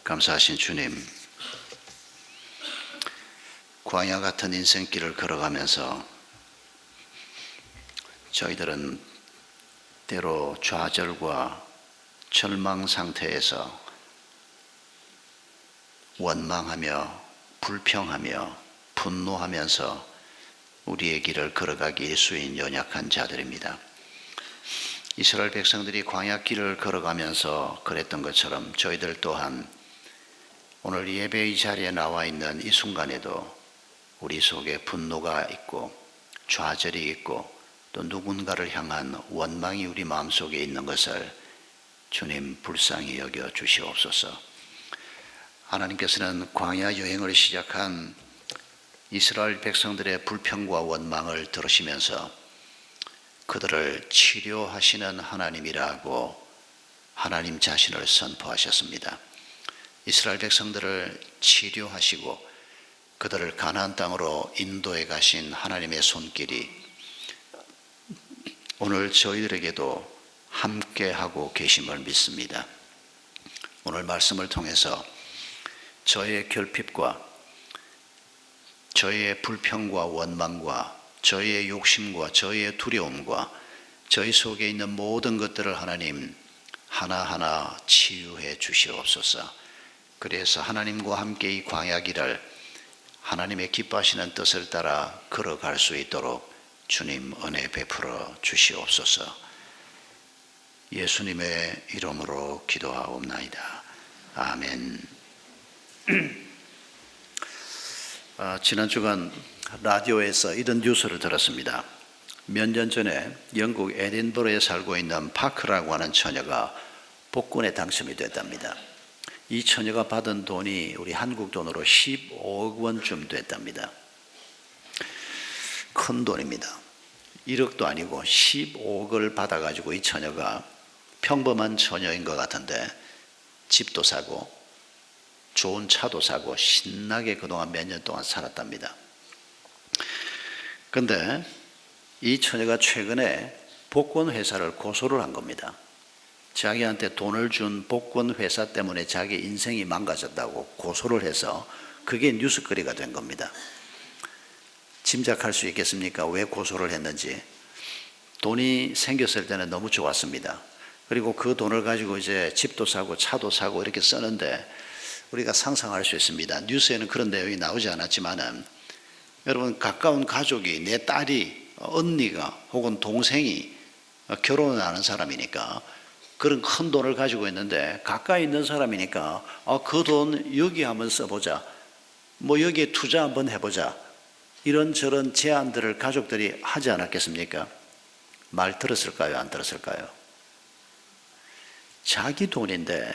감사하신 주님, 광야 같은 인생길을 걸어가면서 저희들은 때로 좌절과 절망 상태에서 원망하며 불평하며 분노하면서 우리의 길을 걸어가기 일수인 연약한 자들입니다. 이스라엘 백성들이 광야 길을 걸어가면서 그랬던 것처럼 저희들 또한 오늘 예배의 자리에 나와 있는 이 순간에도 우리 속에 분노가 있고 좌절이 있고 또 누군가를 향한 원망이 우리 마음속에 있는 것을 주님 불쌍히 여겨 주시옵소서. 하나님께서는 광야 여행을 시작한 이스라엘 백성들의 불평과 원망을 들으시면서 그들을 치료하시는 하나님이라고 하나님 자신을 선포하셨습니다. 이스라엘 백성들을 치료하시고 그들을 가나안 땅으로 인도해 가신 하나님의 손길이 오늘 저희들에게도 함께하고 계심을 믿습니다. 오늘 말씀을 통해서 저의 결핍과 저의 불평과 원망과 저의 욕심과 저의 두려움과 저희 속에 있는 모든 것들을 하나님 하나하나 치유해 주시옵소서. 그래서 하나님과 함께 이 광야 길을 하나님의 기뻐하시는 뜻을 따라 걸어갈 수 있도록 주님 은혜 베풀어 주시옵소서. 예수님의 이름으로 기도하옵나이다. 아멘. 지난 주간 라디오에서 이런 뉴스를 들었습니다. 몇 년 전에 영국 에딘버러에 살고 있는 파크라고 하는 처녀가 복권에 당첨이 됐답니다. 이 처녀가 받은 돈이 우리 한국 돈으로 15억 원쯤 됐답니다. 큰 돈입니다. 1억도 아니고 15억을 받아가지고 이 처녀가 평범한 처녀인 것 같은데 집도 사고 좋은 차도 사고 신나게 그동안 몇 년 동안 살았답니다. 그런데 이 처녀가 최근에 복권 회사를 고소를 한 겁니다. 자기한테 돈을 준 복권 회사 때문에 자기 인생이 망가졌다고 고소를 해서 그게 뉴스거리가 된 겁니다. 짐작할 수 있겠습니까? 왜 고소를 했는지. 돈이 생겼을 때는 너무 좋았습니다. 그리고 그 돈을 가지고 이제 집도 사고 차도 사고 이렇게 쓰는데 우리가 상상할 수 있습니다. 뉴스에는 그런 내용이 나오지 않았지만은 여러분, 가까운 가족이 내 딸이 언니가 혹은 동생이 결혼을 하는 사람이니까 그런 큰 돈을 가지고 있는데 가까이 있는 사람이니까 그 돈 여기 한번 써보자, 뭐 여기에 투자 한번 해보자, 이런저런 제안들을 가족들이 하지 않았겠습니까? 말 들었을까요? 안 들었을까요? 자기 돈인데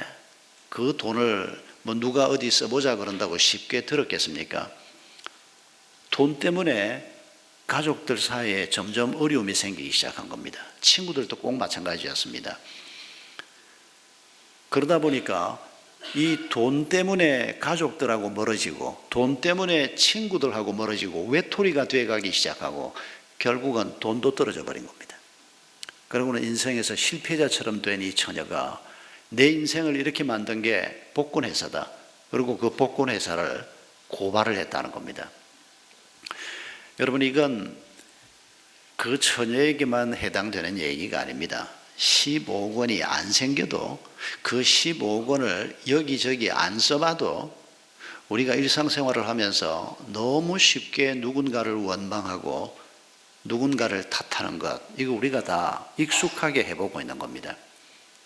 그 돈을 뭐 누가 어디 써보자 그런다고 쉽게 들었겠습니까? 돈 때문에 가족들 사이에 점점 어려움이 생기기 시작한 겁니다. 친구들도 꼭 마찬가지였습니다. 그러다 보니까 이 돈 때문에 가족들하고 멀어지고 돈 때문에 친구들하고 멀어지고 외톨이가 돼가기 시작하고 결국은 돈도 떨어져 버린 겁니다. 그러고는 인생에서 실패자처럼 된 이 처녀가 내 인생을 이렇게 만든 게 복권회사다. 그리고 그 복권회사를 고발을 했다는 겁니다. 여러분, 이건 그 처녀에게만 해당되는 얘기가 아닙니다. 15억 원이 안 생겨도 그 15억 원을 여기저기 안 써봐도 우리가 일상생활을 하면서 너무 쉽게 누군가를 원망하고 누군가를 탓하는 것, 이거 우리가 다 익숙하게 해보고 있는 겁니다.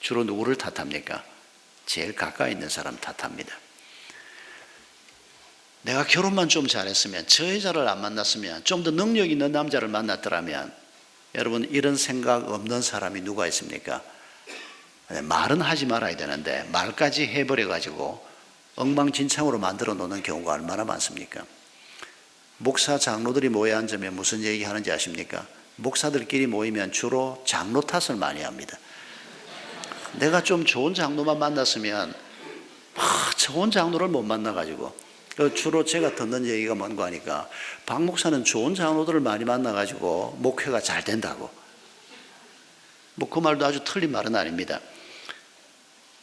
주로 누구를 탓합니까? 제일 가까이 있는 사람 탓합니다. 내가 결혼만 좀 잘했으면, 저 여자를 안 만났으면, 좀 더 능력 있는 남자를 만났더라면, 여러분, 이런 생각 없는 사람이 누가 있습니까? 말은 하지 말아야 되는데 말까지 해버려가지고 엉망진창으로 만들어 놓는 경우가 얼마나 많습니까? 목사 장로들이 모여 앉으면 무슨 얘기 하는지 아십니까? 목사들끼리 모이면 주로 장로 탓을 많이 합니다. 내가 좀 좋은 장로만 만났으면 좋은 장로를 못 만나가지고, 주로 제가 듣는 얘기가 뭔가 하니까 박 목사는 좋은 장로들을 많이 만나가지고 목회가 잘 된다고. 뭐 그 말도 아주 틀린 말은 아닙니다.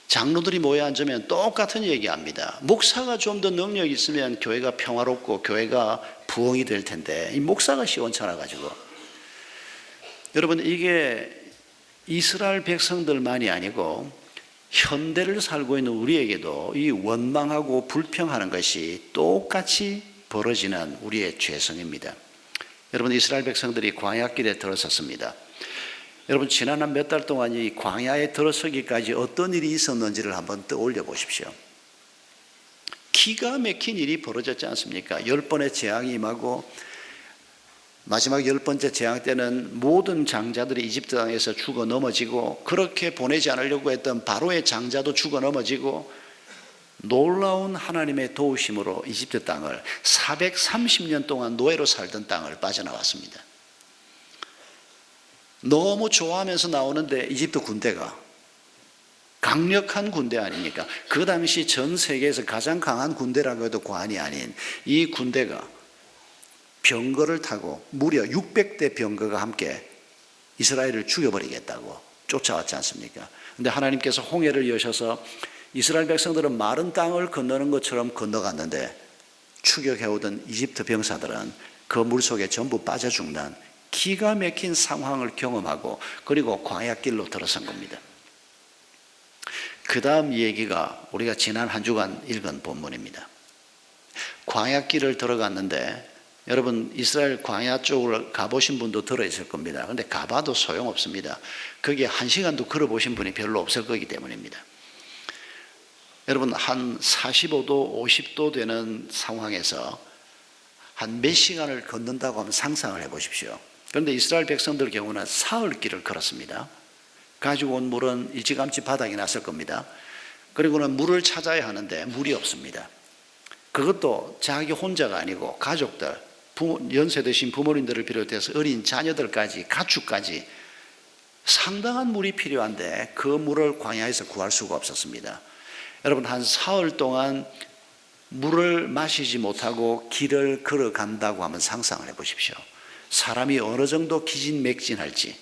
장로들이 모여 앉으면 똑같은 얘기합니다. 목사가 좀 더 능력이 있으면 교회가 평화롭고 교회가 부흥이 될 텐데 이 목사가 시원찮아 가지고. 여러분, 이게 이스라엘 백성들만이 아니고 현대를 살고 있는 우리에게도 이 원망하고 불평하는 것이 똑같이 벌어지는 우리의 죄성입니다. 여러분, 이스라엘 백성들이 광야길에 들어섰습니다. 여러분, 지난 한 몇 달 동안 이 광야에 들어서기까지 어떤 일이 있었는지를 한번 떠올려 보십시오. 기가 막힌 일이 벌어졌지 않습니까? 10번의 재앙이 임하고 마지막 10번째 재앙 때는 모든 장자들이 이집트 땅에서 죽어 넘어지고, 그렇게 보내지 않으려고 했던 바로의 장자도 죽어 넘어지고, 놀라운 하나님의 도우심으로 이집트 땅을 430년 동안 노예로 살던 땅을 빠져나왔습니다. 너무 좋아하면서 나오는데 이집트 군대가 강력한 군대 아닙니까? 그 당시 전 세계에서 가장 강한 군대라고 해도 과언이 아닌 이 군대가 병거를 타고 무려 600대 병거가 함께 이스라엘을 죽여버리겠다고 쫓아왔지 않습니까? 그런데 하나님께서 홍해를 여셔서 이스라엘 백성들은 마른 땅을 건너는 것처럼 건너갔는데 추격해오던 이집트 병사들은 그 물속에 전부 빠져 죽는 기가 막힌 상황을 경험하고, 그리고 광야길로 들어선 겁니다. 그 다음 얘기가 우리가 지난 한 주간 읽은 본문입니다. 광야길을 들어갔는데, 여러분, 이스라엘 광야 쪽을 가보신 분도 들어있을 겁니다. 그런데 가봐도 소용없습니다. 거기에 1시간도 걸어보신 분이 별로 없을 거기 때문입니다. 여러분, 한 45도, 50도 되는 상황에서 한 몇 시간을 걷는다고 하면 상상을 해보십시오. 그런데 이스라엘 백성들 경우는 사흘길을 걸었습니다. 가지고 온 물은 일찌감치 바닥이 났을 겁니다. 그리고는 물을 찾아야 하는데 물이 없습니다. 그것도 자기 혼자가 아니고 가족들, 연세 드신 부모님들을 비롯해서 어린 자녀들까지, 가축까지 상당한 물이 필요한데 그 물을 광야에서 구할 수가 없었습니다. 여러분, 한 사흘 동안 물을 마시지 못하고 길을 걸어간다고 하면 상상을 해보십시오. 사람이 어느 정도 기진맥진할지.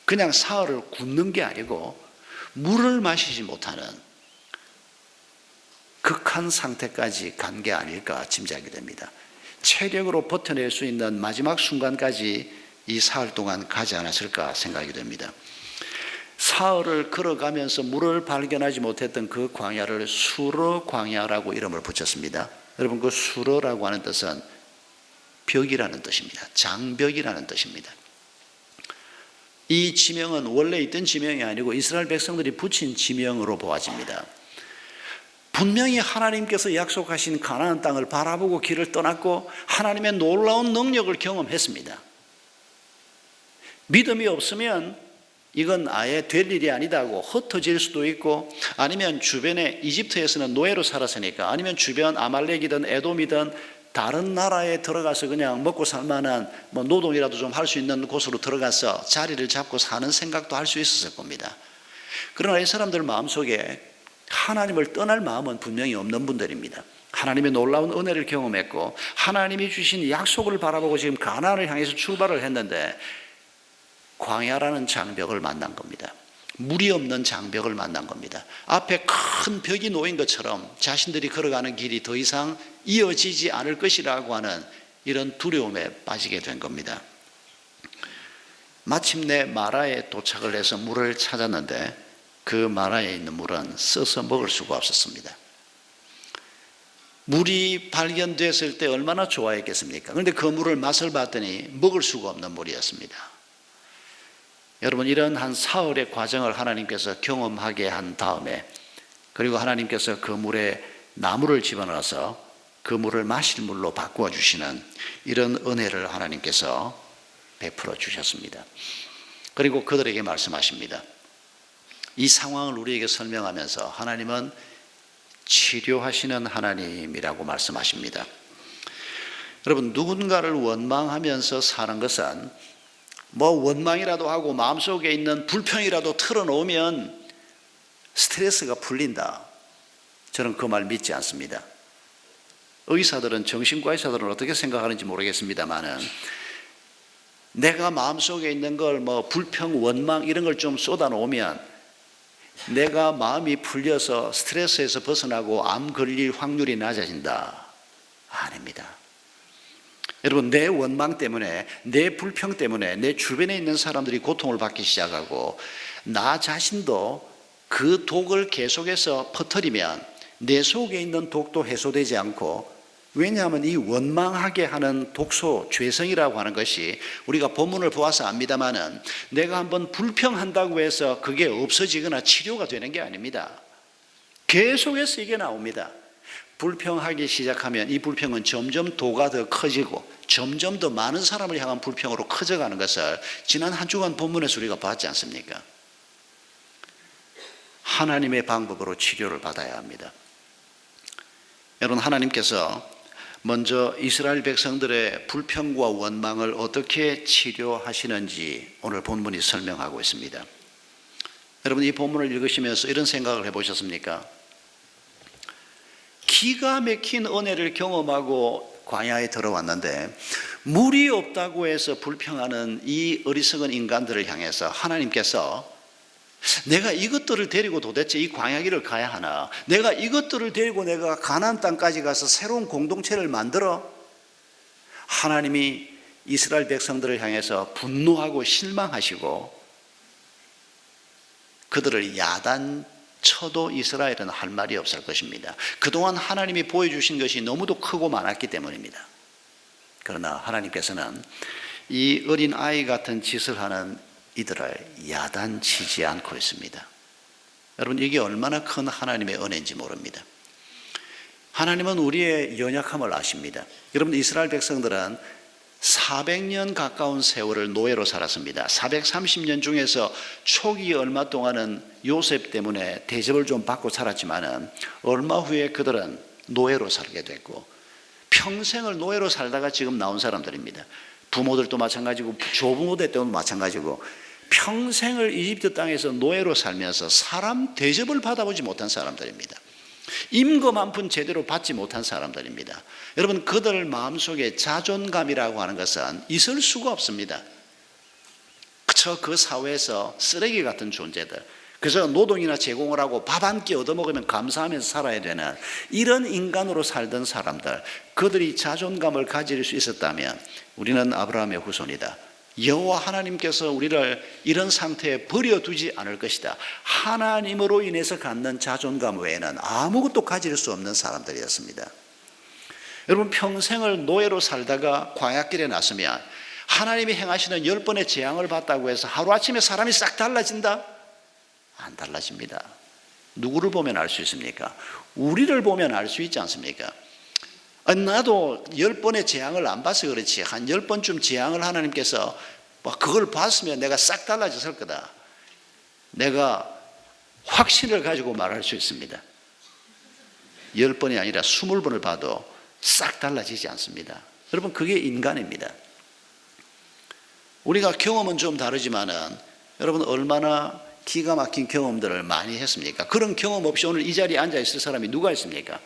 그냥 사흘을 굶는 게 아니고 물을 마시지 못하는 극한 상태까지 간 게 아닐까 짐작이 됩니다. 체력으로 버텨낼 수 있는 마지막 순간까지 이 사흘 동안 가지 않았을까 생각이 됩니다. 사흘을 걸어가면서 물을 발견하지 못했던 그 광야를 수러 광야라고 이름을 붙였습니다. 여러분, 그 수러라고 하는 뜻은 벽이라는 뜻입니다. 장벽이라는 뜻입니다. 이 지명은 원래 있던 지명이 아니고 이스라엘 백성들이 붙인 지명으로 보아집니다. 분명히 하나님께서 약속하신 가나안 땅을 바라보고 길을 떠났고 하나님의 놀라운 능력을 경험했습니다. 믿음이 없으면 이건 아예 될 일이 아니다고 흩어질 수도 있고, 아니면 주변에 이집트에서는 노예로 살았으니까, 아니면 주변 아말렉이든 에돔이든 다른 나라에 들어가서 그냥 먹고 살만한 노동이라도 좀 할 수 있는 곳으로 들어가서 자리를 잡고 사는 생각도 할 수 있었을 겁니다. 그러나 이 사람들 마음속에 하나님을 떠날 마음은 분명히 없는 분들입니다. 하나님의 놀라운 은혜를 경험했고 하나님이 주신 약속을 바라보고 지금 가나안을 향해서 출발을 했는데 광야라는 장벽을 만난 겁니다. 물이 없는 장벽을 만난 겁니다. 앞에 큰 벽이 놓인 것처럼 자신들이 걸어가는 길이 더 이상 이어지지 않을 것이라고 하는 이런 두려움에 빠지게 된 겁니다. 마침내 마라에 도착을 해서 물을 찾았는데 그 마라에 있는 물은 써서 먹을 수가 없었습니다. 물이 발견됐을 때 얼마나 좋아했겠습니까? 그런데 그 물을 맛을 봤더니 먹을 수가 없는 물이었습니다. 여러분, 이런 한 사흘의 과정을 하나님께서 경험하게 한 다음에, 그리고 하나님께서 그 물에 나무를 집어넣어서 그 물을 마실 물로 바꾸어 주시는 이런 은혜를 하나님께서 베풀어 주셨습니다. 그리고 그들에게 말씀하십니다. 이 상황을 우리에게 설명하면서 하나님은 치료하시는 하나님이라고 말씀하십니다. 여러분, 누군가를 원망하면서 사는 것은 원망이라도 하고 마음속에 있는 불평이라도 털어놓으면 스트레스가 풀린다. 저는 그 말 믿지 않습니다. 의사들은, 정신과 의사들은 어떻게 생각하는지 모르겠습니다만은 내가 마음속에 있는 걸 불평, 원망 이런 걸 좀 쏟아놓으면 내가 마음이 풀려서 스트레스에서 벗어나고 암 걸릴 확률이 낮아진다. 아닙니다. 여러분, 내 원망 때문에, 내 불평 때문에 내 주변에 있는 사람들이 고통을 받기 시작하고 나 자신도 그 독을 계속해서 퍼뜨리면 내 속에 있는 독도 해소되지 않고, 왜냐하면 이 원망하게 하는 독소, 죄성이라고 하는 것이 우리가 본문을 보아서 압니다마는 내가 한번 불평한다고 해서 그게 없어지거나 치료가 되는 게 아닙니다. 계속해서 이게 나옵니다. 불평하기 시작하면 이 불평은 점점 도가 더 커지고 점점 더 많은 사람을 향한 불평으로 커져가는 것을 지난 한 주간 본문에서 우리가 봤지 않습니까? 하나님의 방법으로 치료를 받아야 합니다. 여러분, 하나님께서 먼저 이스라엘 백성들의 불평과 원망을 어떻게 치료하시는지 오늘 본문이 설명하고 있습니다. 여러분, 이 본문을 읽으시면서 이런 생각을 해보셨습니까? 기가 막힌 은혜를 경험하고 광야에 들어왔는데 물이 없다고 해서 불평하는 이 어리석은 인간들을 향해서 하나님께서 내가 이것들을 데리고 도대체 이 광야길을 가야 하나? 내가 이것들을 데리고 내가 가나안 땅까지 가서 새로운 공동체를 만들어? 하나님이 이스라엘 백성들을 향해서 분노하고 실망하시고 그들을 야단쳐도 이스라엘은 할 말이 없을 것입니다. 그동안 하나님이 보여주신 것이 너무도 크고 많았기 때문입니다. 그러나 하나님께서는 이 어린 아이 같은 짓을 하는 이들을 야단치지 않고 있습니다. 여러분, 이게 얼마나 큰 하나님의 은혜인지 모릅니다. 하나님은 우리의 연약함을 아십니다. 여러분, 이스라엘 백성들은 400년 가까운 세월을 노예로 살았습니다. 430년 중에서 초기 얼마 동안은 요셉 때문에 대접을 좀 받고 살았지만은 얼마 후에 그들은 노예로 살게 됐고 평생을 노예로 살다가 지금 나온 사람들입니다. 부모들도 마찬가지고 조부모들 때도 마찬가지고 평생을 이집트 땅에서 노예로 살면서 사람 대접을 받아보지 못한 사람들입니다. 임금 한 푼 제대로 받지 못한 사람들입니다. 여러분, 그들 마음속에 자존감이라고 하는 것은 있을 수가 없습니다. 그저 그 사회에서 쓰레기 같은 존재들, 그래서 노동이나 제공을 하고 밥 한 끼 얻어먹으면 감사하면서 살아야 되는 이런 인간으로 살던 사람들, 그들이 자존감을 가질 수 있었다면 우리는 아브라함의 후손이다. 여호와 하나님께서 우리를 이런 상태에 버려두지 않을 것이다. 하나님으로 인해서 갖는 자존감 외에는 아무것도 가질 수 없는 사람들이었습니다. 여러분, 평생을 노예로 살다가 광야길에 나서면 하나님이 행하시는 10번의 재앙을 받다고 해서 하루아침에 사람이 싹 달라진다? 안 달라집니다. 누구를 보면 알 수 있습니까? 우리를 보면 알 수 있지 않습니까? 나도 10번의 재앙을 안 봐서 그렇지 한 10번쯤 재앙을 하나님께서 그걸 봤으면 내가 싹 달라졌을 거다. 내가 확신을 가지고 말할 수 있습니다. 10번이 아니라 20번을 봐도 싹 달라지지 않습니다. 여러분, 그게 인간입니다. 우리가 경험은 좀 다르지만은 여러분, 얼마나 기가 막힌 경험들을 많이 했습니까? 그런 경험 없이 오늘 이 자리에 앉아 있을 사람이 누가 있습니까?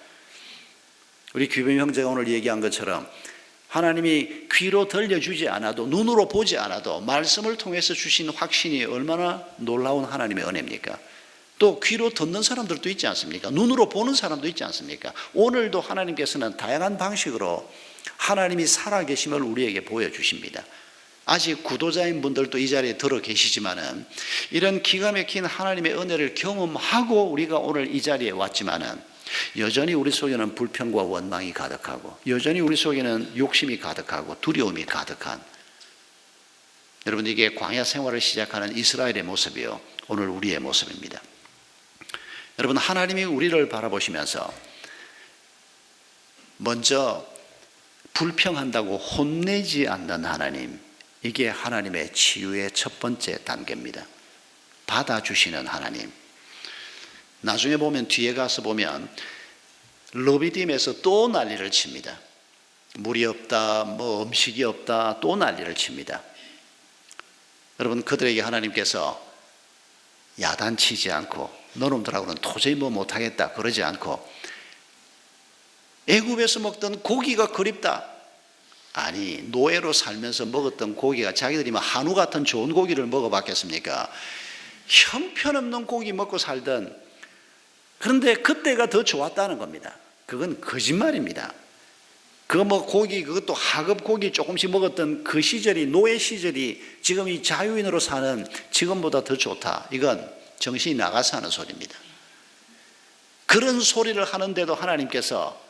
우리 규범 형제가 오늘 얘기한 것처럼 하나님이 귀로 들려주지 않아도, 눈으로 보지 않아도 말씀을 통해서 주신 확신이 얼마나 놀라운 하나님의 은혜입니까? 또 귀로 듣는 사람들도 있지 않습니까? 눈으로 보는 사람도 있지 않습니까? 오늘도 하나님께서는 다양한 방식으로 하나님이 살아계심을 우리에게 보여주십니다. 아직 구도자인 분들도 이 자리에 들어 계시지만은 이런 기가 막힌 하나님의 은혜를 경험하고 우리가 오늘 이 자리에 왔지만은 여전히 우리 속에는 불평과 원망이 가득하고 여전히 우리 속에는 욕심이 가득하고 두려움이 가득한, 여러분, 이게 광야 생활을 시작하는 이스라엘의 모습이요, 오늘 우리의 모습입니다. 여러분, 하나님이 우리를 바라보시면서 먼저 불평한다고 혼내지 않는 하나님, 이게 하나님의 치유의 첫 번째 단계입니다. 받아주시는 하나님. 나중에 보면, 뒤에 가서 보면 르비딤에서 또 난리를 칩니다. 물이 없다, 음식이 없다, 또 난리를 칩니다. 여러분, 그들에게 하나님께서 야단치지 않고 너놈들하고는 도저히 못하겠다 그러지 않고, 애굽에서 먹던 고기가 그립다. 아니, 노예로 살면서 먹었던 고기가 자기들이 한우 같은 좋은 고기를 먹어봤겠습니까? 형편없는 고기 먹고 살던, 그런데 그때가 더 좋았다는 겁니다. 그건 거짓말입니다. 그거 뭐 고기, 그것도 하급 고기 조금씩 먹었던 그 시절이, 노예 시절이 지금 이 자유인으로 사는 지금보다 더 좋다. 이건 정신이 나가서 하는 소리입니다. 그런 소리를 하는데도 하나님께서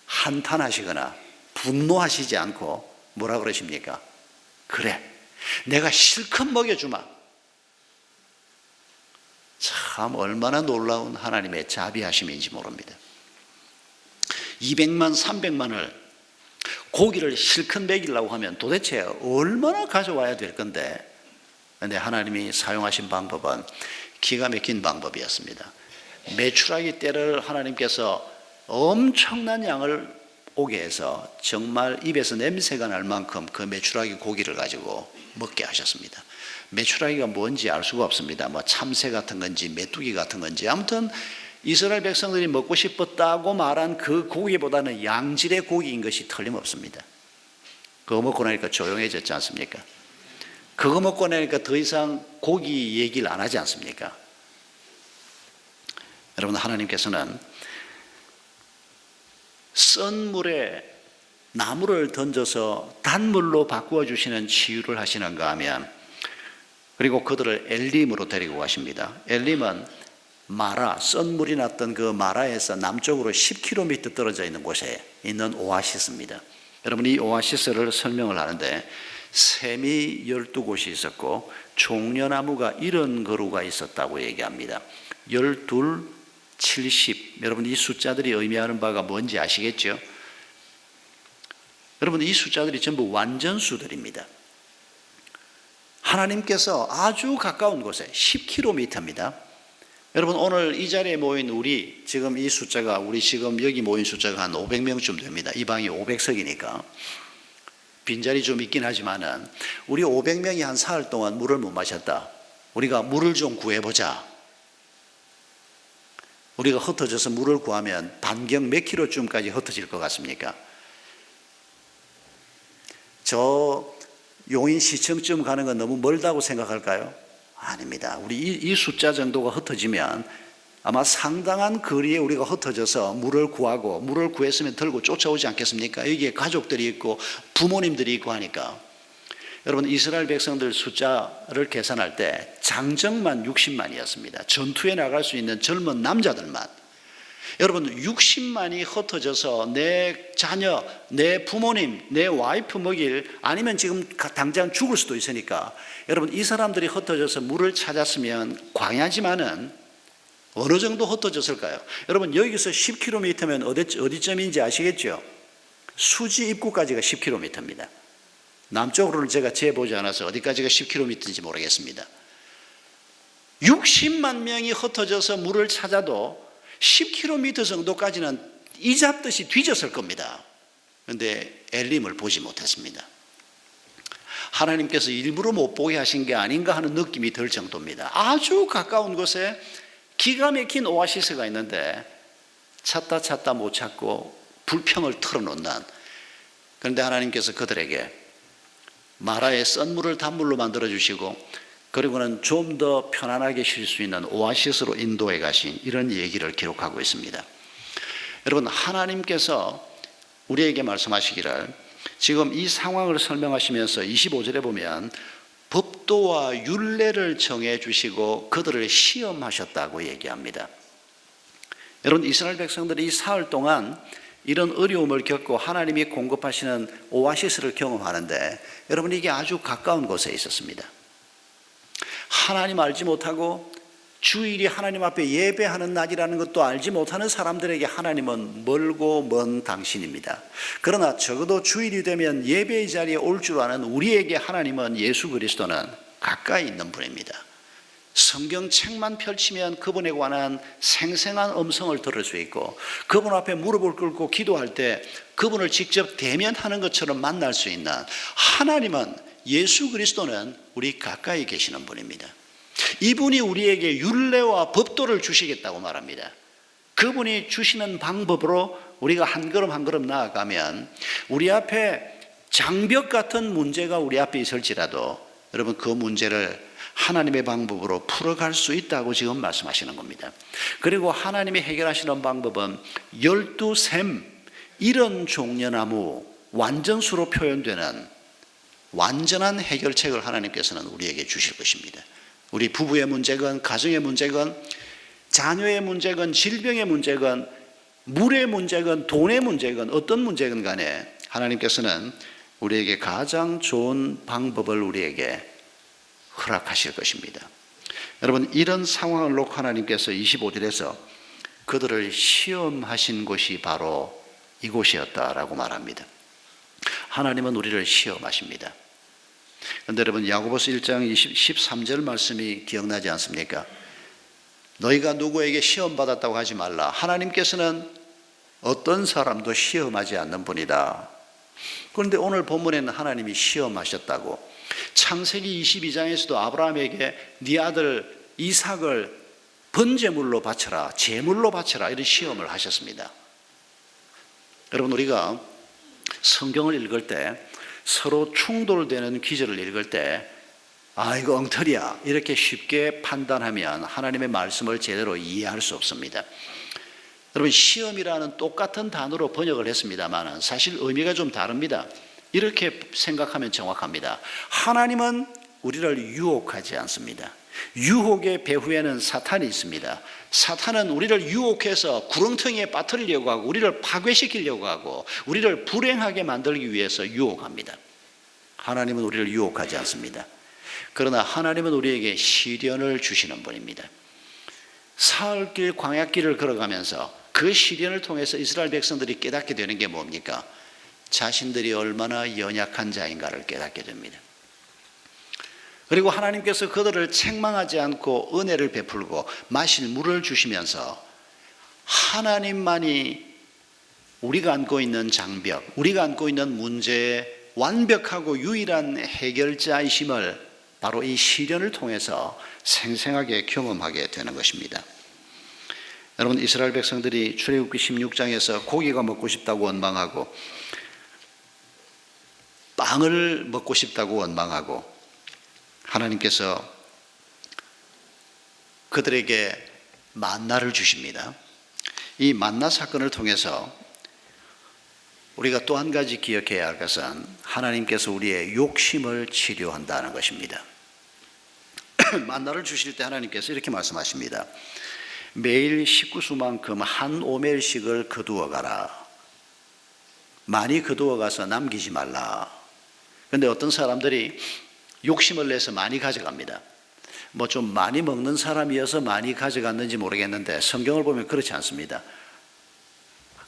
한탄하시거나 분노하시지 않고 뭐라 그러십니까? 그래, 내가 실컷 먹여주마. 참 얼마나 놀라운 하나님의 자비하심인지 모릅니다. 200만, 300만을 고기를 실컷 먹이려고 하면 도대체 얼마나 가져와야 될 건데, 그런데 하나님이 사용하신 방법은 기가 막힌 방법이었습니다. 메추라기 떼를 하나님께서 엄청난 양을 오게 해서 정말 입에서 냄새가 날 만큼 그 메추라기 고기를 가지고 먹게 하셨습니다. 메추라기가 뭔지 알 수가 없습니다. 뭐 참새 같은 건지 메뚜기 같은 건지, 아무튼 이스라엘 백성들이 먹고 싶었다고 말한 그 고기보다는 양질의 고기인 것이 틀림없습니다. 그거 먹고 나니까 조용해졌지 않습니까? 그거 먹고 나니까 더 이상 고기 얘기를 안 하지 않습니까? 여러분, 하나님께서는 썬 물에 나무를 던져서 단물로 바꾸어 주시는 치유를 하시는가 하면, 그리고 그들을 엘림으로 데리고 가십니다. 엘림은 마라, 썬물이 났던 그 마라에서 남쪽으로 10km 떨어져 있는 곳에 있는 오아시스입니다. 여러분, 이 오아시스를 설명을 하는데 샘이 12곳이 있었고 종려나무가 70그루가 있었다고 얘기합니다. 12, 70. 여러분, 이 숫자들이 의미하는 바가 뭔지 아시겠죠? 여러분, 이 숫자들이 전부 완전수들입니다. 하나님께서 아주 가까운 곳에 10km입니다. 여러분, 오늘 이 자리에 모인 우리, 지금 이 숫자가, 우리 지금 여기 모인 숫자가 한 500명쯤 됩니다. 이 방이 500석이니까 빈자리 좀 있긴 하지만은, 우리 500명이 한 사흘 동안 물을 못 마셨다. 우리가 물을 좀 구해보자. 우리가 흩어져서 물을 구하면 반경 몇 킬로쯤까지 흩어질 것 같습니까? 저 용인 시청쯤 가는 건 너무 멀다고 생각할까요? 아닙니다. 우리 이 숫자 정도가 흩어지면 아마 상당한 거리에 우리가 흩어져서 물을 구하고, 물을 구했으면 들고 쫓아오지 않겠습니까? 여기에 가족들이 있고 부모님들이 있고 하니까. 여러분, 이스라엘 백성들 숫자를 계산할 때 장정만 60만이었습니다. 전투에 나갈 수 있는 젊은 남자들만. 여러분, 60만이 흩어져서 내 자녀, 내 부모님, 내 와이프 먹일, 아니면 지금 당장 죽을 수도 있으니까, 여러분, 이 사람들이 흩어져서 물을 찾았으면 광야지만은 어느 정도 흩어졌을까요? 여러분, 여기서 10km면 어디쯤인지 아시겠죠? 수지 입구까지가 10km입니다. 남쪽으로는 제가 재보지 않아서 어디까지가 10km인지 모르겠습니다. 60만 명이 흩어져서 물을 찾아도 10km 정도까지는 이잡듯이 뒤졌을 겁니다. 그런데 엘림을 보지 못했습니다. 하나님께서 일부러 못 보게 하신 게 아닌가 하는 느낌이 들 정도입니다. 아주 가까운 곳에 기가 막힌 오아시스가 있는데 찾다 못 찾고 불평을 털어놓는, 그런데 하나님께서 그들에게 마라의 썬물을 단물로 만들어 주시고, 그리고는 좀 더 편안하게 쉴 수 있는 오아시스로 인도해 가신, 이런 얘기를 기록하고 있습니다. 여러분, 하나님께서 우리에게 말씀하시기를, 지금 이 상황을 설명하시면서 25절에 보면 법도와 율례를 정해 주시고 그들을 시험하셨다고 얘기합니다. 여러분, 이스라엘 백성들이 이 사흘 동안 이런 어려움을 겪고 하나님이 공급하시는 오아시스를 경험하는데, 여러분, 이게 아주 가까운 곳에 있었습니다. 하나님 알지 못하고 주일이 하나님 앞에 예배하는 날이라는 것도 알지 못하는 사람들에게 하나님은 멀고 먼 당신입니다. 그러나 적어도 주일이 되면 예배의 자리에 올 줄 아는 우리에게 하나님은, 예수 그리스도는 가까이 있는 분입니다. 성경책만 펼치면 그분에 관한 생생한 음성을 들을 수 있고, 그분 앞에 무릎을 꿇고 기도할 때 그분을 직접 대면하는 것처럼 만날 수 있는 하나님은, 예수 그리스도는 우리 가까이 계시는 분입니다. 이분이 우리에게 율례와 법도를 주시겠다고 말합니다. 그분이 주시는 방법으로 우리가 한 걸음 한 걸음 나아가면, 우리 앞에 장벽 같은 문제가 우리 앞에 있을지라도 여러분, 그 문제를 하나님의 방법으로 풀어갈 수 있다고 지금 말씀하시는 겁니다. 그리고 하나님이 해결하시는 방법은 12샘, 이런 종려나무, 완전수로 표현되는 완전한 해결책을 하나님께서는 우리에게 주실 것입니다. 우리 부부의 문제건, 가정의 문제건, 자녀의 문제건, 질병의 문제건, 물의 문제건, 돈의 문제건, 어떤 문제건 간에 하나님께서는 우리에게 가장 좋은 방법을 우리에게 허락하실 것입니다. 여러분, 이런 상황을 놓고 하나님께서 25절에서 그들을 시험하신 곳이 바로 이곳이었다라고 말합니다. 하나님은 우리를 시험하십니다. 그런데 여러분, 야고보서 1장 13절 말씀이 기억나지 않습니까? 너희가 누구에게 시험받았다고 하지 말라. 하나님께서는 어떤 사람도 시험하지 않는 분이다. 그런데 오늘 본문에는 하나님이 시험하셨다고, 창세기 22장에서도 아브라함에게 네 아들 이삭을 번제물로 바쳐라, 제물로 바쳐라, 이런 시험을 하셨습니다. 여러분, 우리가 성경을 읽을 때 서로 충돌되는 기절을 읽을 때 이거 엉터리야, 이렇게 쉽게 판단하면 하나님의 말씀을 제대로 이해할 수 없습니다. 여러분, 시험이라는 똑같은 단어로 번역을 했습니다만 사실 의미가 좀 다릅니다. 이렇게 생각하면 정확합니다. 하나님은 우리를 유혹하지 않습니다. 유혹의 배후에는 사탄이 있습니다. 사탄은 우리를 유혹해서 구렁텅이에 빠뜨리려고 하고, 우리를 파괴시키려고 하고, 우리를 불행하게 만들기 위해서 유혹합니다. 하나님은 우리를 유혹하지 않습니다. 그러나 하나님은 우리에게 시련을 주시는 분입니다. 사흘길 광야길을 걸어가면서 그 시련을 통해서 이스라엘 백성들이 깨닫게 되는 게 뭡니까? 자신들이 얼마나 연약한 자인가를 깨닫게 됩니다. 그리고 하나님께서 그들을 책망하지 않고 은혜를 베풀고 마실 물을 주시면서 하나님만이 우리가 안고 있는 장벽, 우리가 안고 있는 문제의 완벽하고 유일한 해결자이심을 바로 이 시련을 통해서 생생하게 경험하게 되는 것입니다. 여러분, 이스라엘 백성들이 출애굽기 16장에서 고기가 먹고 싶다고 원망하고 빵을 먹고 싶다고 원망하고, 하나님께서 그들에게 만나를 주십니다. 이 만나 사건을 통해서 우리가 또 한 가지 기억해야 할 것은 하나님께서 우리의 욕심을 치료한다는 것입니다. 만나를 주실 때 하나님께서 이렇게 말씀하십니다. 매일 식구수만큼 한 오멜씩을 거두어 가라. 많이 거두어 가서 남기지 말라. 그런데 어떤 사람들이 욕심을 내서 많이 가져갑니다. 좀 많이 먹는 사람이어서 많이 가져갔는지 모르겠는데 성경을 보면 그렇지 않습니다.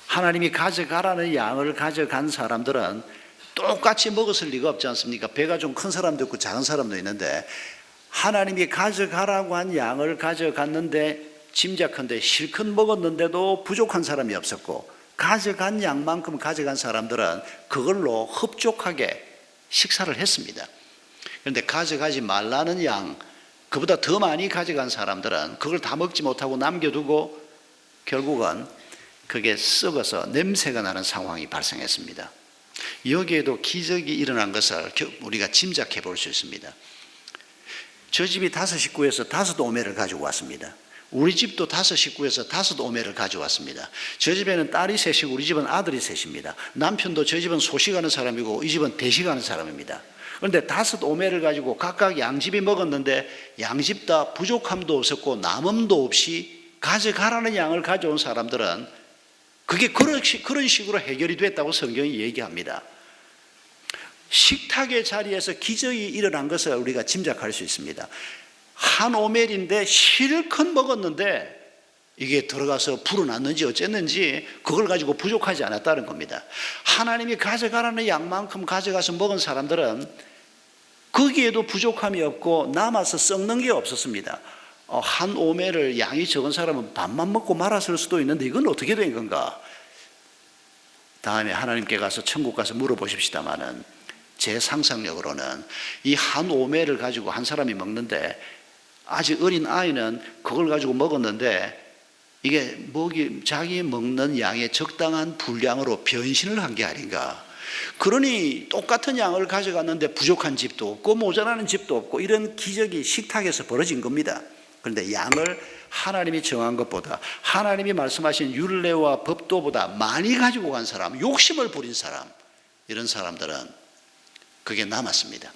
하나님이 가져가라는 양을 가져간 사람들은 똑같이 먹었을 리가 없지 않습니까? 배가 좀 큰 사람도 있고 작은 사람도 있는데, 하나님이 가져가라고 한 양을 가져갔는데 짐작컨대 실컷 먹었는데도 부족한 사람이 없었고, 가져간 양만큼 가져간 사람들은 그걸로 흡족하게 식사를 했습니다. 그런데 가져가지 말라는 양, 그보다 더 많이 가져간 사람들은 그걸 다 먹지 못하고 남겨두고 결국은 그게 썩어서 냄새가 나는 상황이 발생했습니다. 여기에도 기적이 일어난 것을 우리가 짐작해 볼 수 있습니다. 저 집이 5식구에서 5오멜을 가지고 왔습니다. 우리 집도 5식구에서 5오멜을 가져왔습니다. 저 집에는 딸이 셋이고 우리 집은 아들이 셋입니다. 남편도 저 집은 소식하는 사람이고 이 집은 대식하는 사람입니다. 그런데 5오멜을 가지고 각각 양집이 먹었는데 양집 다 부족함도 없었고 남음도 없이 가져가라는 양을 가져온 사람들은 그게 그런 식으로 해결이 됐다고 성경이 얘기합니다. 식탁의 자리에서 기적이 일어난 것을 우리가 짐작할 수 있습니다. 한 오멜인데 실컷 먹었는데 이게 들어가서 불어났는지 어쨌는지 그걸 가지고 부족하지 않았다는 겁니다. 하나님이 가져가라는 양만큼 가져가서 먹은 사람들은 거기에도 부족함이 없고 남아서 썩는 게 없었습니다. 한 오멜을 양이 적은 사람은 밥만 먹고 말았을 수도 있는데 이건 어떻게 된 건가? 다음에 하나님께 가서 천국 가서 물어보십시다마는 제 상상력으로는 이 한 오멜을 가지고 한 사람이 먹는데 아직 어린 아이는 그걸 가지고 먹었는데 이게 자기 먹는 양의 적당한 분량으로 변신을 한 게 아닌가. 그러니 똑같은 양을 가져갔는데 부족한 집도 없고 모자라는 집도 없고 이런 기적이 식탁에서 벌어진 겁니다. 그런데 양을 하나님이 정한 것보다, 하나님이 말씀하신 율례와 법도보다 많이 가지고 간 사람, 욕심을 부린 사람, 이런 사람들은 그게 남았습니다.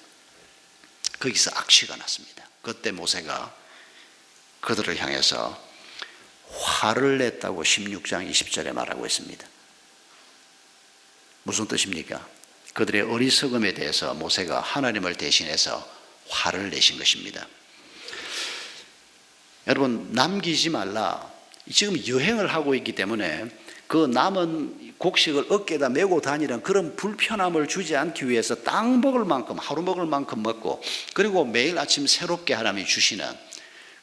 거기서 악취가 났습니다. 그때 모세가 그들을 향해서 화를 냈다고 16장 20절에 말하고 있습니다. 무슨 뜻입니까? 그들의 어리석음에 대해서 모세가 하나님을 대신해서 화를 내신 것입니다. 여러분, 남기지 말라. 지금 여행을 하고 있기 때문에 그 남은 곡식을 어깨에다 메고 다니는 그런 불편함을 주지 않기 위해서 딱 먹을 만큼, 하루 먹을 만큼 먹고, 그리고 매일 아침 새롭게 하나님이 주시는,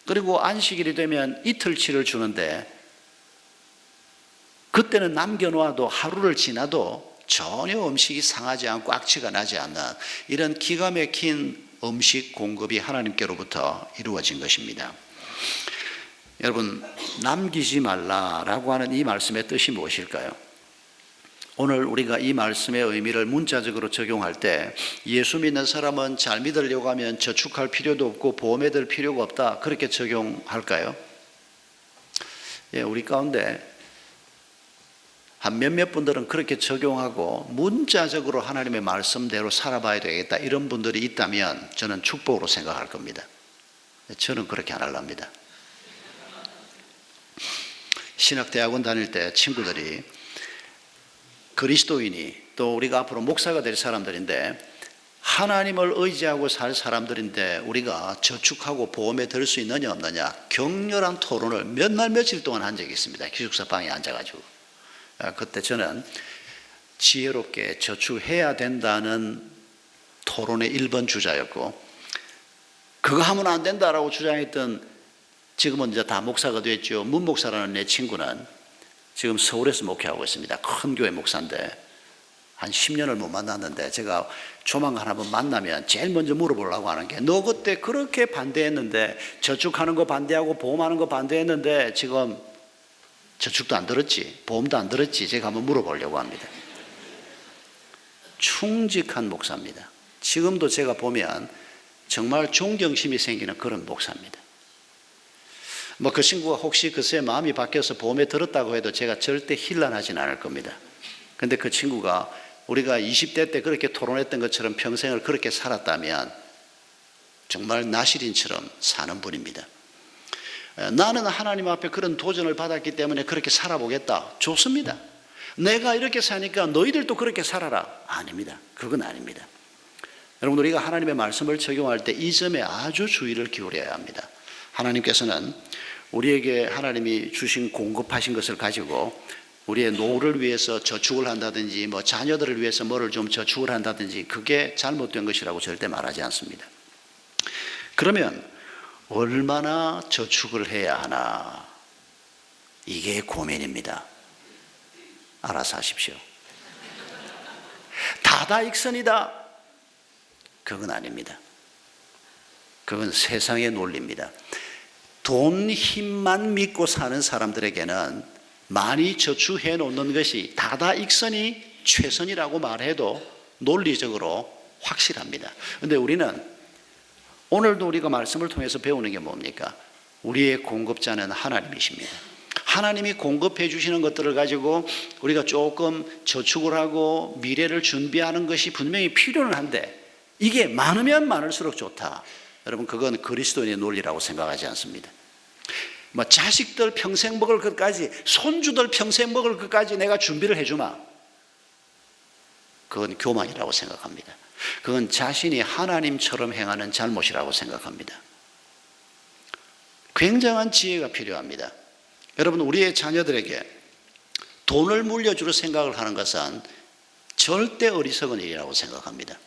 그리고 안식일이 되면 이틀치를 주는데 그때는 남겨놓아도 하루를 지나도 전혀 음식이 상하지 않고 악취가 나지 않는 이런 기가 막힌 음식 공급이 하나님께로부터 이루어진 것입니다. 여러분, 남기지 말라라고 하는 이 말씀의 뜻이 무엇일까요? 오늘 우리가 이 말씀의 의미를 문자적으로 적용할 때 예수 믿는 사람은 잘 믿으려고 하면 저축할 필요도 없고 보험에 들 필요가 없다, 그렇게 적용할까요? 예, 우리 가운데 한 몇몇 분들은 그렇게 적용하고 문자적으로 하나님의 말씀대로 살아봐야 되겠다, 이런 분들이 있다면 저는 축복으로 생각할 겁니다. 저는 그렇게 안 하랍니다. 신학대학원 다닐 때 친구들이 그리스도인이, 또 우리가 앞으로 목사가 될 사람들인데 하나님을 의지하고 살 사람들인데 우리가 저축하고 보험에 들 수 있느냐 없느냐 격렬한 토론을 몇 날 며칠 동안 한 적이 있습니다. 기숙사 방에 앉아가지고. 그때 저는 지혜롭게 저축해야 된다는 토론의 1번 주자였고, 그거 하면 안 된다라고 주장했던, 지금은 이제 다 목사가 됐죠, 문 목사라는 내 친구는 지금 서울에서 목회하고 있습니다. 큰 교회 목사인데 한 10년을 못 만났는데 제가 조만간 한번 만나면 제일 먼저 물어보려고 하는 게, 너 그때 그렇게 반대했는데, 저축하는 거 반대하고 보험하는 거 반대했는데 지금 저축도 안 들었지, 보험도 안 들었지? 제가 한번 물어보려고 합니다. 충직한 목사입니다. 지금도 제가 보면 정말 존경심이 생기는 그런 목사입니다. 그 친구가 혹시 글쎄 마음이 바뀌어서 보험에 들었다고 해도 제가 절대 힐난하진 않을 겁니다. 근데 그 친구가 우리가 20대 때 그렇게 토론했던 것처럼 평생을 그렇게 살았다면 정말 나시린처럼 사는 분입니다. 나는 하나님 앞에 그런 도전을 받았기 때문에 그렇게 살아보겠다. 좋습니다. 내가 이렇게 사니까 너희들도 그렇게 살아라. 아닙니다. 그건 아닙니다. 여러분, 우리가 하나님의 말씀을 적용할 때 이 점에 아주 주의를 기울여야 합니다. 하나님께서는 우리에게 하나님이 주신 공급하신 것을 가지고 우리의 노후를 위해서 저축을 한다든지 자녀들을 위해서 뭐를 좀 저축을 한다든지 그게 잘못된 것이라고 절대 말하지 않습니다. 그러면 얼마나 저축을 해야 하나, 이게 고민입니다. 알아서 하십시오. 다다익선이다, 그건 아닙니다. 그건 세상의 논리입니다. 돈 힘만 믿고 사는 사람들에게는 많이 저축해 놓는 것이 다다익선이 최선이라고 말해도 논리적으로 확실합니다. 그런데 우리는 오늘도 우리가 말씀을 통해서 배우는 게 뭡니까? 우리의 공급자는 하나님이십니다. 하나님이 공급해 주시는 것들을 가지고 우리가 조금 저축을 하고 미래를 준비하는 것이 분명히 필요는 한데 이게 많으면 많을수록 좋다. 여러분, 그건 그리스도인의 논리라고 생각하지 않습니다. 자식들 평생 먹을 것까지, 손주들 평생 먹을 것까지 내가 준비를 해주마, 그건 교만이라고 생각합니다. 그건 자신이 하나님처럼 행하는 잘못이라고 생각합니다. 굉장한 지혜가 필요합니다. 여러분, 우리의 자녀들에게 돈을 물려줄 생각을 하는 것은 절대 어리석은 일이라고 생각합니다.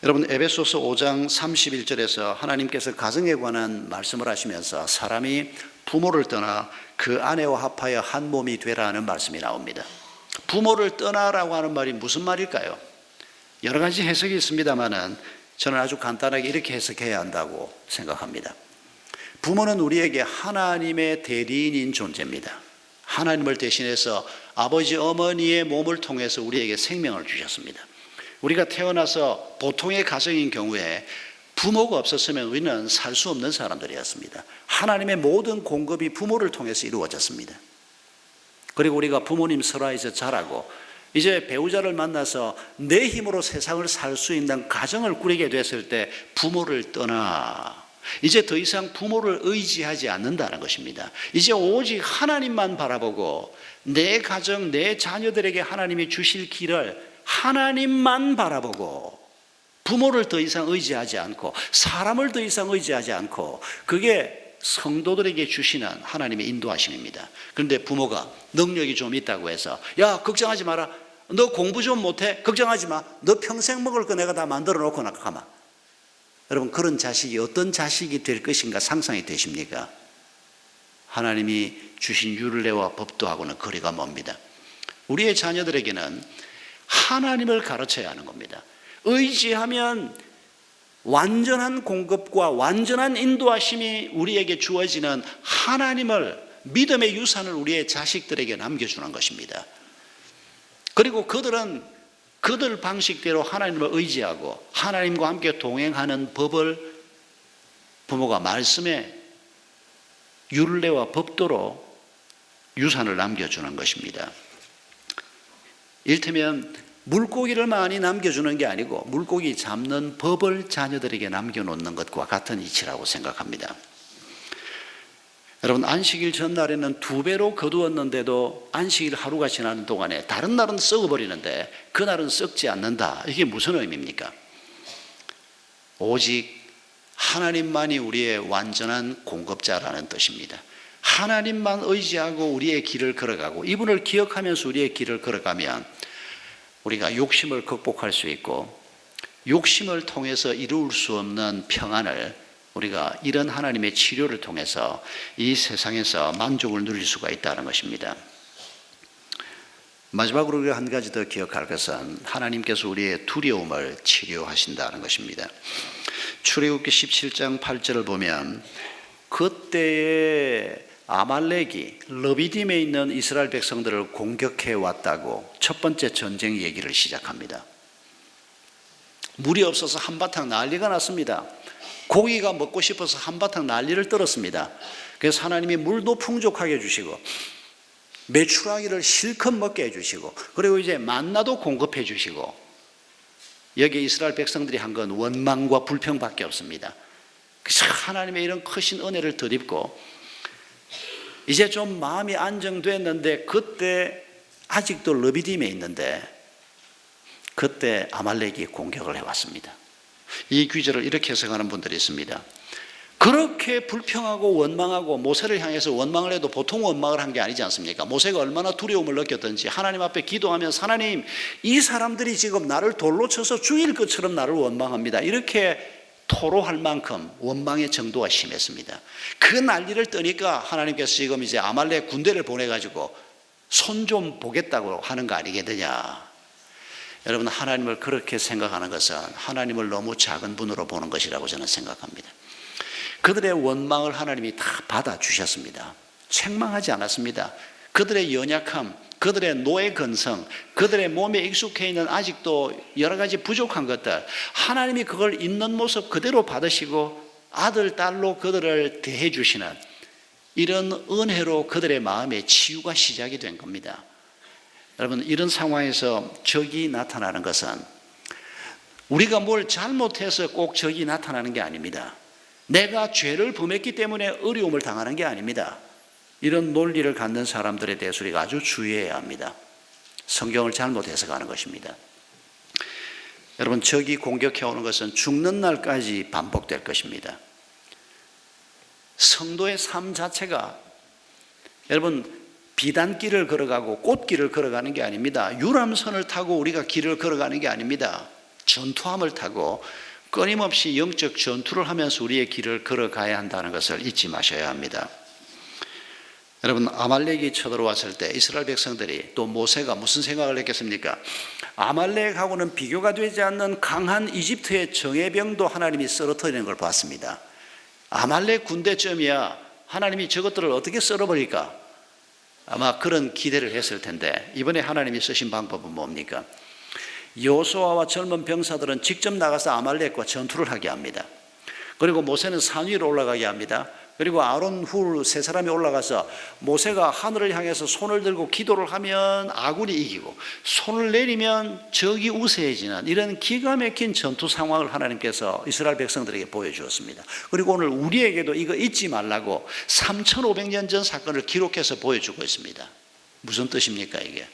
여러분, 에베소서 5장 31절에서 하나님께서 가정에 관한 말씀을 하시면서 사람이 부모를 떠나 그 아내와 합하여 한 몸이 되라는 말씀이 나옵니다. 부모를 떠나라고 하는 말이 무슨 말일까요? 여러 가지 해석이 있습니다만은 저는 아주 간단하게 이렇게 해석해야 한다고 생각합니다. 부모는 우리에게 하나님의 대리인인 존재입니다. 하나님을 대신해서 아버지 어머니의 몸을 통해서 우리에게 생명을 주셨습니다. 우리가 태어나서 보통의 가정인 경우에 부모가 없었으면 우리는 살 수 없는 사람들이었습니다. 하나님의 모든 공급이 부모를 통해서 이루어졌습니다. 그리고 우리가 부모님 설화에서 자라고 이제 배우자를 만나서 내 힘으로 세상을 살 수 있는 가정을 꾸리게 됐을 때 부모를 떠나 이제 더 이상 부모를 의지하지 않는다는 것입니다. 이제 오직 하나님만 바라보고 내 가정, 내 자녀들에게 하나님이 주실 길을 하나님만 바라보고 부모를 더 이상 의지하지 않고 사람을 더 이상 의지하지 않고 그게 성도들에게 주시는 하나님의 인도하심입니다. 그런데 부모가 능력이 좀 있다고 해서 야 걱정하지 마라, 너 공부 좀 못해? 걱정하지 마, 너 평생 먹을 거 내가 다 만들어 놓고 나가마. 여러분 그런 자식이 어떤 자식이 될 것인가 상상이 되십니까? 하나님이 주신 율례와 법도하고는 거리가 멉니다. 우리의 자녀들에게는 하나님을 가르쳐야 하는 겁니다. 의지하면 완전한 공급과 완전한 인도하심이 우리에게 주어지는 하나님을, 믿음의 유산을 우리의 자식들에게 남겨주는 것입니다. 그리고 그들은 그들 방식대로 하나님을 의지하고 하나님과 함께 동행하는 법을 부모가 말씀에 율례와 법도로 유산을 남겨주는 것입니다. 이를테면 물고기를 많이 남겨주는 게 아니고 물고기 잡는 법을 자녀들에게 남겨놓는 것과 같은 이치라고 생각합니다. 여러분 안식일 전날에는 2배로 거두었는데도 안식일 하루가 지나는 동안에 다른 날은 썩어버리는데 그날은 썩지 않는다. 이게 무슨 의미입니까? 오직 하나님만이 우리의 완전한 공급자라는 뜻입니다. 하나님만 의지하고 우리의 길을 걸어가고 이분을 기억하면서 우리의 길을 걸어가면 우리가 욕심을 극복할 수 있고 욕심을 통해서 이룰 수 없는 평안을 우리가 이런 하나님의 치료를 통해서 이 세상에서 만족을 누릴 수가 있다는 것입니다. 마지막으로 우리가 한 가지 더 기억할 것은 하나님께서 우리의 두려움을 치료하신다는 것입니다. 출애굽기 17장 8절을 보면 그때에 아말렉이 르비딤에 있는 이스라엘 백성들을 공격해 왔다고 첫 번째 전쟁 얘기를 시작합니다. 물이 없어서 한바탕 난리가 났습니다. 고기가 먹고 싶어서 한바탕 난리를 떨었습니다. 그래서 하나님이 물도 풍족하게 해주시고 메추라기를 실컷 먹게 해주시고 그리고 이제 만나도 공급해 주시고 여기 이스라엘 백성들이 한 건 원망과 불평밖에 없습니다. 그래서 하나님의 이런 크신 은혜를 덧입고 이제 좀 마음이 안정됐는데 그때 아직도 르비딤에 있는데 그때 아말렉이 공격을 해왔습니다. 이 귀절을 이렇게 해석하는 분들이 있습니다. 그렇게 불평하고 원망하고 모세를 향해서 원망을 해도 보통 원망을 한 게 아니지 않습니까? 모세가 얼마나 두려움을 느꼈던지 하나님 앞에 기도하면서 하나님 이 사람들이 지금 나를 돌로 쳐서 죽일 것처럼 나를 원망합니다. 이렇게 토로할 만큼 원망의 정도가 심했습니다. 그 난리를 떠니까 하나님께서 지금 이제 아말렉 군대를 보내가지고 손 좀 보겠다고 하는 거 아니겠느냐. 여러분 하나님을 그렇게 생각하는 것은 하나님을 너무 작은 분으로 보는 것이라고 저는 생각합니다. 그들의 원망을 하나님이 다 받아주셨습니다. 책망하지 않았습니다. 그들의 연약함, 그들의 노예 근성, 그들의 몸에 익숙해 있는 아직도 여러 가지 부족한 것들 하나님이 그걸 있는 모습 그대로 받으시고 아들, 딸로 그들을 대해 주시는 이런 은혜로 그들의 마음에 치유가 시작이 된 겁니다. 여러분 이런 상황에서 적이 나타나는 것은 우리가 뭘 잘못해서 꼭 적이 나타나는 게 아닙니다. 내가 죄를 범했기 때문에 어려움을 당하는 게 아닙니다. 이런 논리를 갖는 사람들에 대해서 우리가 아주 주의해야 합니다. 성경을 잘못 해석하는 것입니다. 여러분 적이 공격해 오는 것은 죽는 날까지 반복될 것입니다. 성도의 삶 자체가 여러분 비단길을 걸어가고 꽃길을 걸어가는 게 아닙니다. 유람선을 타고 우리가 길을 걸어가는 게 아닙니다. 전투함을 타고 끊임없이 영적 전투를 하면서 우리의 길을 걸어가야 한다는 것을 잊지 마셔야 합니다. 여러분 아말렉이 쳐들어왔을 때 이스라엘 백성들이 또 모세가 무슨 생각을 했겠습니까? 아말렉하고는 비교가 되지 않는 강한 이집트의 정예병도 하나님이 쓰러뜨리는 걸 봤습니다. 아말렉 군대쯤이야 하나님이 저것들을 어떻게 썰어버릴까? 아마 그런 기대를 했을 텐데 이번에 하나님이 쓰신 방법은 뭡니까? 여호수아와 젊은 병사들은 직접 나가서 아말렉과 전투를 하게 합니다. 그리고 모세는 산 위로 올라가게 합니다. 그리고 아론 훌 세 사람이 올라가서 모세가 하늘을 향해서 손을 들고 기도를 하면 아군이 이기고 손을 내리면 적이 우세해지는 이런 기가 막힌 전투 상황을 하나님께서 이스라엘 백성들에게 보여주었습니다. 그리고 오늘 우리에게도 이거 잊지 말라고 3500년 전 사건을 기록해서 보여주고 있습니다. 무슨 뜻입니까 이게?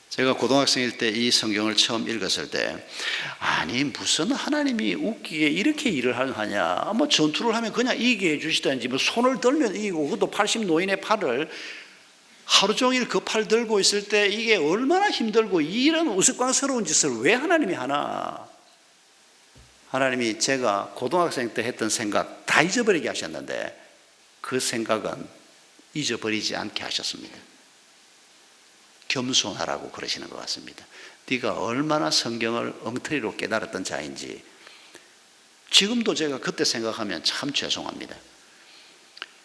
제가 고등학생일 때 이 성경을 처음 읽었을 때 아니 무슨 하나님이 웃기게 이렇게 일을 하냐, 뭐 전투를 하면 그냥 이기게 해주시든지 뭐 손을 들면 이기고 그것도 80 노인의 팔을 하루 종일 그 팔 들고 있을 때 이게 얼마나 힘들고 이런 우스꽝스러운 짓을 왜 하나님이 하나. 하나님이 제가 고등학생 때 했던 생각 다 잊어버리게 하셨는데 그 생각은 잊어버리지 않게 하셨습니다. 겸손하라고 그러시는 것 같습니다. 네가 얼마나 성경을 엉터리로 깨달았던 자인지 지금도 제가 그때 생각하면 참 죄송합니다.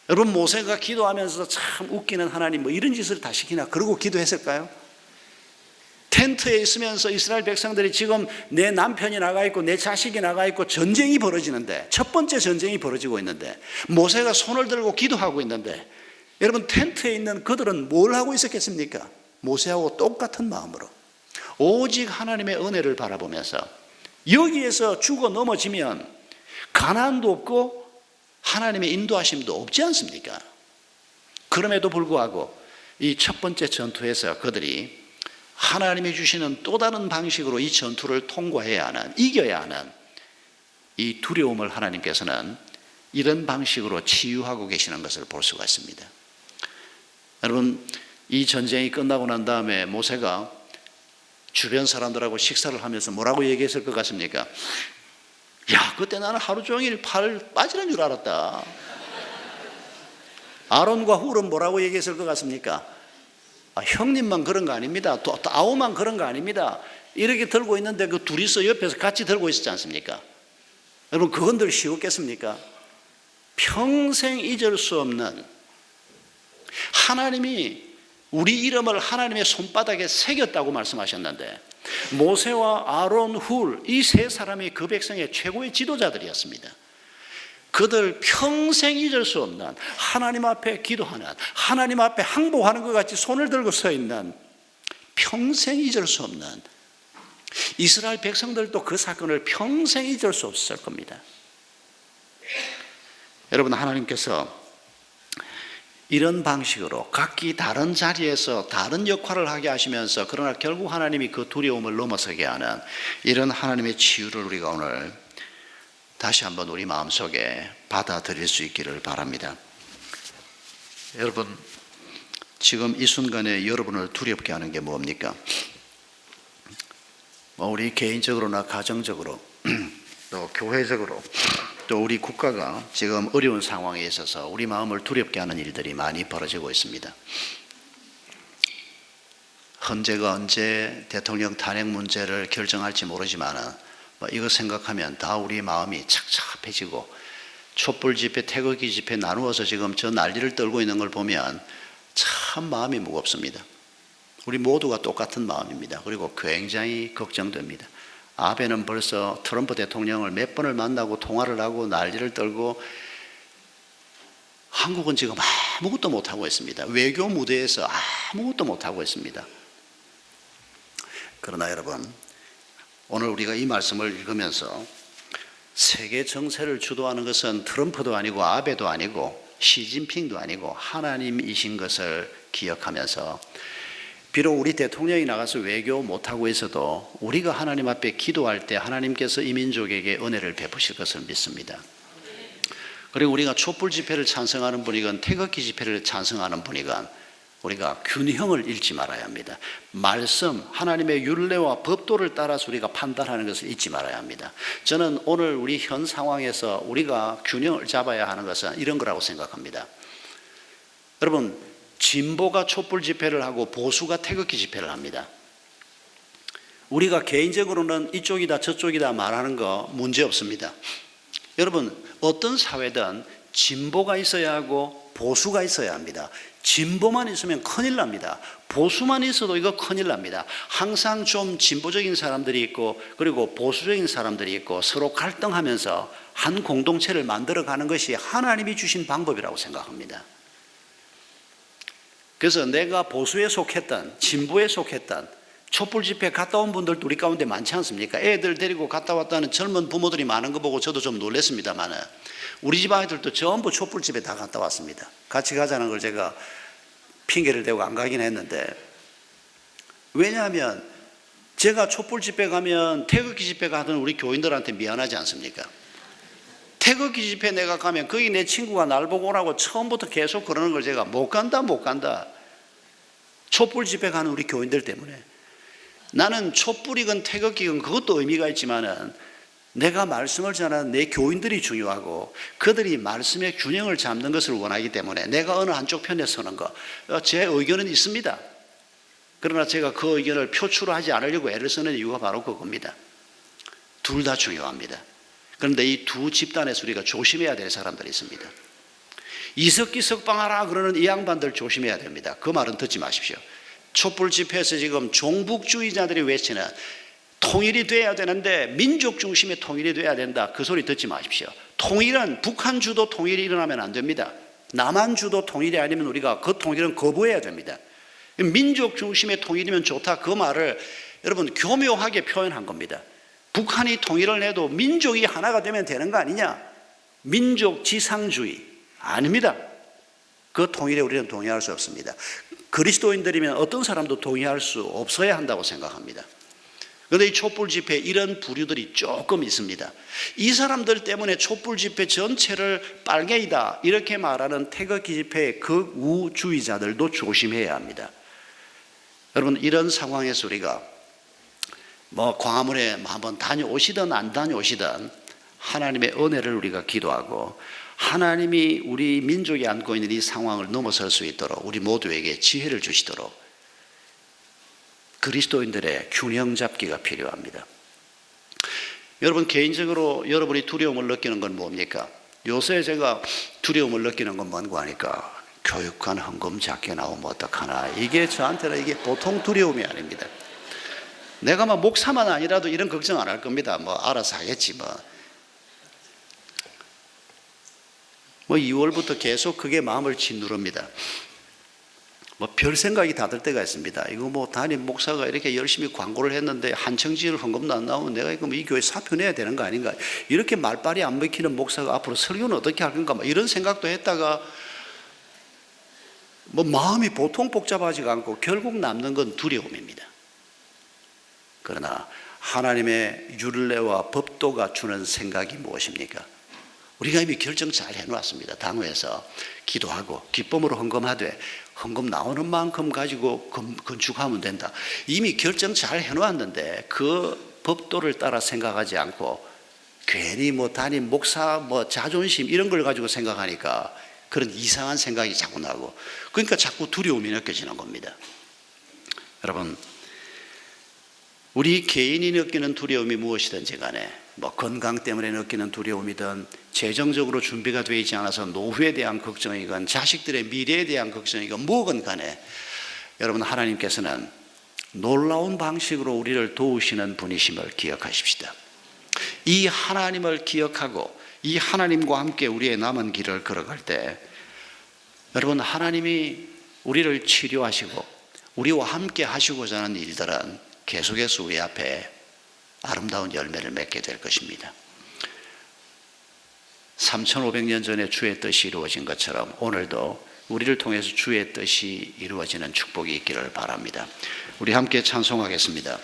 여러분 모세가 기도하면서 참 웃기는 하나님 뭐 이런 짓을 다 시키나 그러고 기도했을까요? 텐트에 있으면서 이스라엘 백성들이 지금 내 남편이 나가 있고 내 자식이 나가 있고 전쟁이 벌어지는데 첫 번째 전쟁이 벌어지고 있는데 모세가 손을 들고 기도하고 있는데 여러분 텐트에 있는 그들은 뭘 하고 있었겠습니까? 모세하고 똑같은 마음으로 오직 하나님의 은혜를 바라보면서 여기에서 죽어 넘어지면 가난도 없고 하나님의 인도하심도 없지 않습니까? 그럼에도 불구하고 이 첫 번째 전투에서 그들이 하나님이 주시는 또 다른 방식으로 이 전투를 통과해야 하는, 이겨야 하는 이 두려움을 하나님께서는 이런 방식으로 치유하고 계시는 것을 볼 수가 있습니다. 여러분 이 전쟁이 끝나고 난 다음에 모세가 주변 사람들하고 식사를 하면서 뭐라고 얘기했을 것 같습니까? 야, 그때 나는 하루 종일 팔 빠지는 줄 알았다. 아론과 훌은 뭐라고 얘기했을 것 같습니까? 아, 형님만 그런 거 아닙니다. 또 아우만 그런 거 아닙니다. 이렇게 들고 있는데 그 둘이서 옆에서 같이 들고 있었지 않습니까? 여러분 그건들 쉬웠겠습니까? 평생 잊을 수 없는 하나님이 우리 이름을 하나님의 손바닥에 새겼다고 말씀하셨는데 모세와 아론, 훌 이 세 사람이 그 백성의 최고의 지도자들이었습니다. 그들 평생 잊을 수 없는 하나님 앞에 기도하는 하나님 앞에 항복하는 것 같이 손을 들고 서 있는 평생 잊을 수 없는 이스라엘 백성들도 그 사건을 평생 잊을 수 없을 겁니다. 여러분 하나님께서 이런 방식으로 각기 다른 자리에서 다른 역할을 하게 하시면서 그러나 결국 하나님이 그 두려움을 넘어서게 하는 이런 하나님의 치유를 우리가 오늘 다시 한번 우리 마음속에 받아들일 수 있기를 바랍니다. 여러분 지금 이 순간에 여러분을 두렵게 하는 게 뭡니까? 우리 개인적으로나 가정적으로 또 교회적으로 또 우리 국가가 지금 어려운 상황에 있어서 우리 마음을 두렵게 하는 일들이 많이 벌어지고 있습니다. 헌재가 언제 대통령 탄핵 문제를 결정할지 모르지만 이거 생각하면 다 우리 마음이 착잡해지고 촛불 집회, 태극기 집회 나누어서 지금 저 난리를 떨고 있는 걸 보면 참 마음이 무겁습니다. 우리 모두가 똑같은 마음입니다. 그리고 굉장히 걱정됩니다. 아베는 벌써 트럼프 대통령을 몇 번을 만나고 통화를 하고 난리를 떨고 한국은 지금 아무것도 못하고 있습니다. 외교 무대에서 아무것도 못하고 있습니다. 그러나 여러분 오늘 우리가 이 말씀을 읽으면서 세계 정세를 주도하는 것은 트럼프도 아니고 아베도 아니고 시진핑도 아니고 하나님이신 것을 기억하면서 비록 우리 대통령이 나가서 외교 못하고 있어도 우리가 하나님 앞에 기도할 때 하나님께서 이 민족에게 은혜를 베푸실 것을 믿습니다. 그리고 우리가 촛불 집회를 찬성하는 분이건 태극기 집회를 찬성하는 분이건 우리가 균형을 잃지 말아야 합니다. 말씀, 하나님의 율례와 법도를 따라서 우리가 판단하는 것을 잊지 말아야 합니다. 저는 오늘 우리 현 상황에서 우리가 균형을 잡아야 하는 것은 이런 거라고 생각합니다. 여러분 진보가 촛불 집회를 하고 보수가 태극기 집회를 합니다. 우리가 개인적으로는 이쪽이다 저쪽이다 말하는 거 문제 없습니다. 여러분 어떤 사회든 진보가 있어야 하고 보수가 있어야 합니다. 진보만 있으면 큰일 납니다. 보수만 있어도 이거 큰일 납니다. 항상 좀 진보적인 사람들이 있고 그리고 보수적인 사람들이 있고 서로 갈등하면서 한 공동체를 만들어가는 것이 하나님이 주신 방법이라고 생각합니다. 그래서 내가 보수에 속했던, 진보에 속했던, 촛불 집회 갔다 온 분들도 우리 가운데 많지 않습니까? 애들 데리고 갔다 왔다는 젊은 부모들이 많은 거 보고 저도 좀 놀랐습니다만 우리 집 아이들도 전부 촛불 집회 다 갔다 왔습니다. 같이 가자는 걸 제가 핑계를 대고 안 가긴 했는데, 왜냐하면 제가 촛불 집회 가면 태극기 집회 가던 우리 교인들한테 미안하지 않습니까? 태극기 집회 내가 가면 거기 내 친구가 날 보고 오라고 처음부터 계속 그러는 걸 제가 못 간다. 촛불 집회 가는 우리 교인들 때문에. 나는 촛불이건 태극기건 그것도 의미가 있지만은 내가 말씀을 전하는 내 교인들이 중요하고 그들이 말씀의 균형을 잡는 것을 원하기 때문에 내가 어느 한쪽 편에 서는 거, 제 의견은 있습니다. 그러나 제가 그 의견을 표출하지 않으려고 애를 쓰는 이유가 바로 그겁니다. 둘 다 중요합니다. 그런데 이 두 집단에서 우리가 조심해야 될 사람들이 있습니다. 이석기 석방하라 그러는 이 양반들 조심해야 됩니다. 그 말은 듣지 마십시오. 촛불 집회에서 지금 종북주의자들이 외치는 통일이 돼야 되는데 민족 중심의 통일이 돼야 된다, 그 소리 듣지 마십시오. 통일은 북한 주도 통일이 일어나면 안 됩니다. 남한 주도 통일이 아니면 우리가 그 통일은 거부해야 됩니다. 민족 중심의 통일이면 좋다, 그 말을 여러분 교묘하게 표현한 겁니다. 북한이 통일을 해도 민족이 하나가 되면 되는 거 아니냐? 민족 지상주의 아닙니다. 그 통일에 우리는 동의할 수 없습니다. 그리스도인들이면 어떤 사람도 동의할 수 없어야 한다고 생각합니다. 그런데 이 촛불 집회에 이런 부류들이 조금 있습니다. 이 사람들 때문에 촛불 집회 전체를 빨갱이다 이렇게 말하는 태극기 집회의 극우주의자들도 조심해야 합니다. 여러분, 이런 상황에서 우리가 광화문에 한번 다녀오시든 안 다녀오시든 하나님의 은혜를 우리가 기도하고 하나님이 우리 민족이 안고 있는 이 상황을 넘어설 수 있도록 우리 모두에게 지혜를 주시도록 그리스도인들의 균형 잡기가 필요합니다. 여러분, 개인적으로 여러분이 두려움을 느끼는 건 뭡니까? 요새 제가 두려움을 느끼는 건 뭔가 하니까 교육관 헌금 작게 나오면 어떡하나, 이게 저한테는 이게 보통 두려움이 아닙니다. 내가 목사만 아니라도 이런 걱정 안 할 겁니다. 알아서 하겠지 2월부터 계속 그게 마음을 짓누릅니다. 별 생각이 다 들 때가 있습니다. 이거 담임 목사가 이렇게 열심히 광고를 했는데 한청지를 헌금도 안 나오면 내가 이 교회 사표 내야 되는 거 아닌가? 이렇게 말빨이 안 먹히는 목사가 앞으로 설교는 어떻게 할 건가? 이런 생각도 했다가 마음이 보통 복잡하지가 않고 결국 남는 건 두려움입니다. 그러나 하나님의 율례와 법도가 주는 생각이 무엇입니까? 우리가 이미 결정 잘 해놓았습니다. 당회에서 기도하고 기쁨으로 헌금하되 헌금 나오는 만큼 가지고 건축하면 된다. 이미 결정 잘 해놓았는데 그 법도를 따라 생각하지 않고 괜히 담임 목사 자존심 이런 걸 가지고 생각하니까 그런 이상한 생각이 자꾸 나고, 그러니까 자꾸 두려움이 느껴지는 겁니다. 여러분, 우리 개인이 느끼는 두려움이 무엇이든지 간에 건강 때문에 느끼는 두려움이든 재정적으로 준비가 되어 있지 않아서 노후에 대한 걱정이건 자식들의 미래에 대한 걱정이건 뭐건 간에 여러분, 하나님께서는 놀라운 방식으로 우리를 도우시는 분이심을 기억하십시다. 이 하나님을 기억하고 이 하나님과 함께 우리의 남은 길을 걸어갈 때 여러분, 하나님이 우리를 치료하시고 우리와 함께 하시고자 하는 일들은 계속해서 우리 앞에 아름다운 열매를 맺게 될 것입니다. 3500년 전에 주의 뜻이 이루어진 것처럼 오늘도 우리를 통해서 주의 뜻이 이루어지는 축복이 있기를 바랍니다. 우리 함께 찬송하겠습니다.